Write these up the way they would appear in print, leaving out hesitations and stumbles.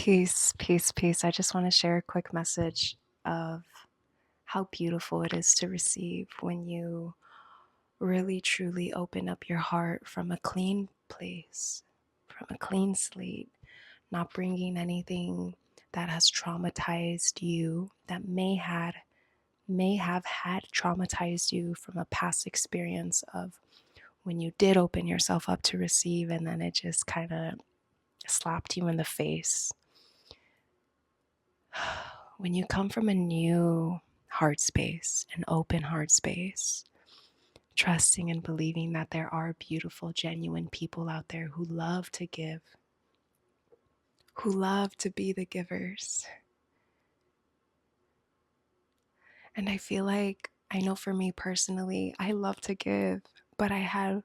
Peace, peace, peace. I just want to share a quick message of how beautiful it is to receive when you really truly open up your heart from a clean place, from a clean slate, not bringing anything that has traumatized you, that may have had traumatized you from a past experience of when you did open yourself up to receive and then it just kind of slapped you in the face. When you come from a new heart space, an open heart space, trusting and believing that there are beautiful, genuine people out there who love to give, who love to be the givers. And I feel like, I know for me personally, I love to give, but I have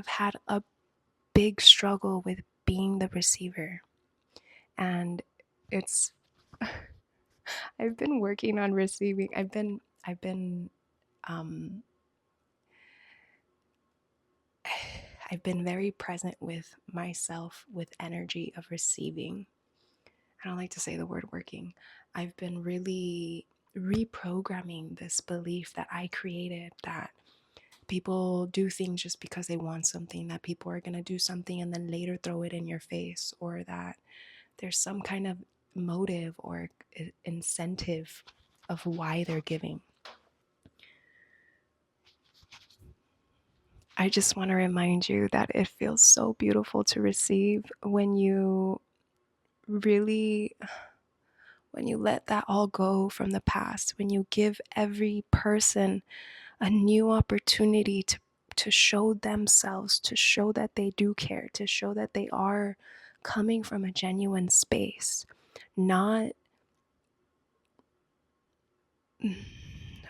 had a big struggle with being the receiver. And it's I've been working on receiving. Um I've been very present with myself with energy of receiving. I don't like to say the word working. I've been really reprogramming this belief that I created, that people do things just because they want something, that people are going to do something and then later throw it in your face, or that there's some kind of motive or incentive of why they're giving. I just want to remind you that it feels so beautiful to receive when you really, when you let that all go from the past, when you give every person a new opportunity to show themselves, to show that they do care, to show that they are coming from a genuine space, not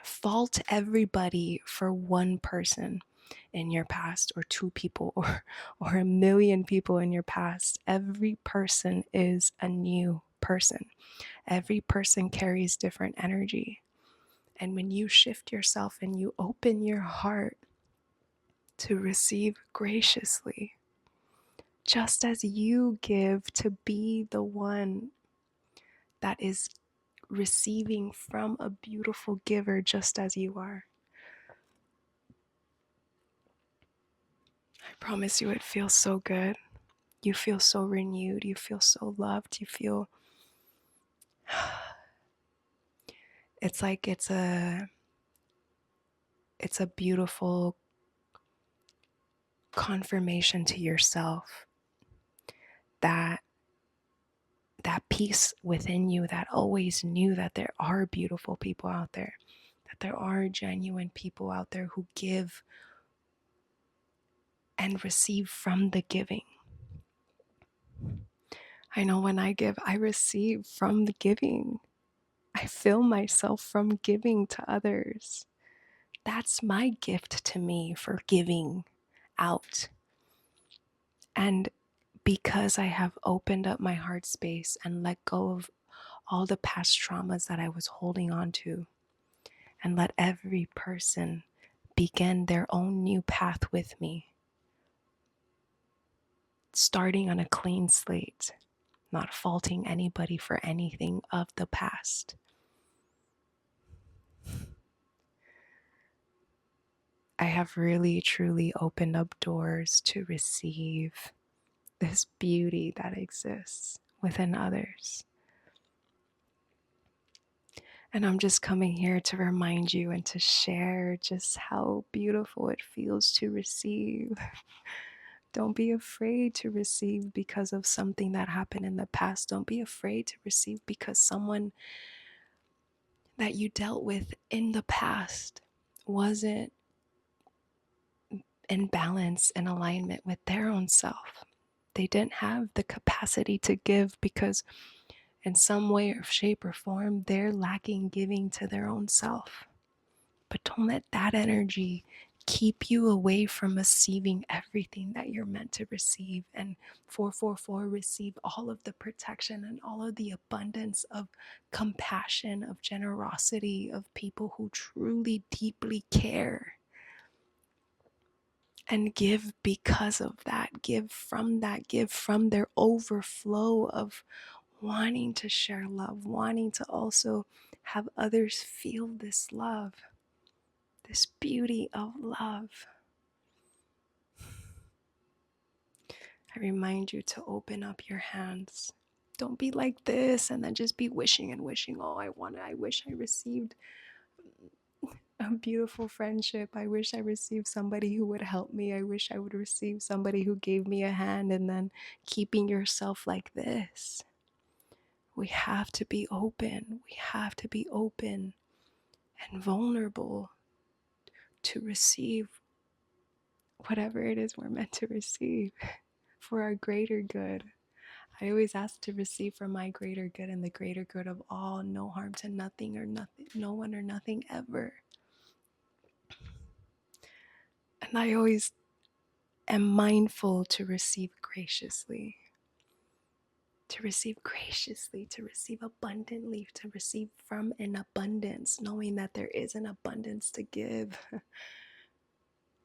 fault everybody for one person in your past, or two people, or a million people in your past. Every person is a new person. Every person carries different energy. And when you shift yourself and you open your heart to receive graciously, just as you give, to be the one that is receiving from a beautiful giver, just as you are, I promise you it feels so good. You feel so renewed. You feel so loved. You feel it's like it's a beautiful confirmation to yourself that peace within you that always knew that there are beautiful people out there, that there are genuine people out there who give and receive from the giving. I know when I give, I receive from the giving. I feel myself from giving to others. That's my gift to me for giving out. And because I have opened up my heart space and let go of all the past traumas that I was holding on to, and let every person begin their own new path with me, starting on a clean slate, not faulting anybody for anything of the past. I have really, truly opened up doors to receive this beauty that exists within others. And I'm just coming here to remind you and to share just how beautiful it feels to receive. Don't be afraid to receive because of something that happened in the past. Don't be afraid to receive because someone that you dealt with in the past wasn't in balance and alignment with their own self. They didn't have the capacity to give because in some way or shape or form, they're lacking giving to their own self. But don't let that energy keep you away from receiving everything that you're meant to receive. And 444, receive all of the protection and all of the abundance of compassion, of generosity, of people who truly, deeply care. and give because of that. Give from that. Give from their overflow of wanting to share love, wanting to also have others feel this love, this beauty of love. I remind you to open up your hands. Don't be like this and then just be wishing and wishing. Oh, I wish I received a beautiful friendship. I wish I received somebody who would help me. I wish I would receive somebody who gave me a hand, and then keeping yourself like this. We have to be open. We have to be open and vulnerable to receive whatever it is we're meant to receive for our greater good. I always ask to receive for my greater good and the greater good of all, no harm to nothing or nothing, no one or nothing ever. And I always am mindful to receive graciously, to receive graciously, to receive abundantly, to receive from an abundance, knowing that there is an abundance to give.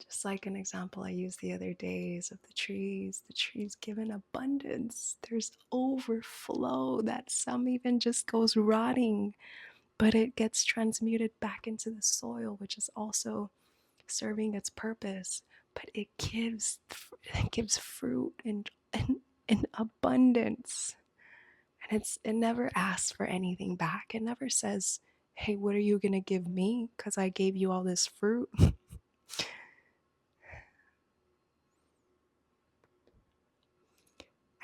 Just like an example I used the other days of the trees give an abundance. There's overflow that some even just goes rotting, but it gets transmuted back into the soil, which is also serving its purpose. But it gives fruit in abundance, and it never asks for anything back. It never says, "Hey, what are you gonna give me? Because I gave you all this fruit."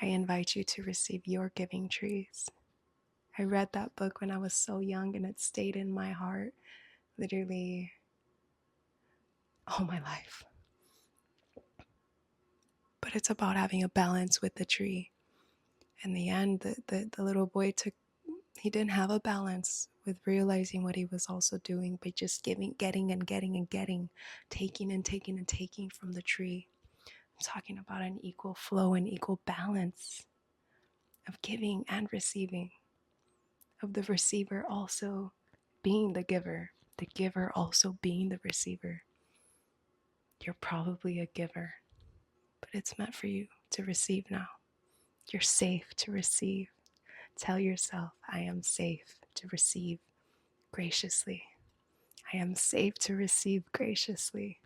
I invite you to receive your giving trees. I read that book when I was so young, and it stayed in my heart literally all my life. But it's about having a balance with the tree. In the end, the little boy he didn't have a balance with realizing what he was also doing by just getting and getting and getting, taking and taking and taking from the tree. I'm talking about an equal flow and equal balance of giving and receiving, of the receiver also being the giver also being the receiver. You're probably a giver, but it's meant for you to receive now. You're safe to receive. Tell yourself, I am safe to receive graciously. I am safe to receive graciously.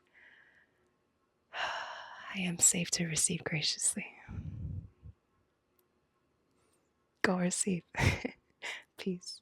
I am safe to receive graciously. Go receive. Peace.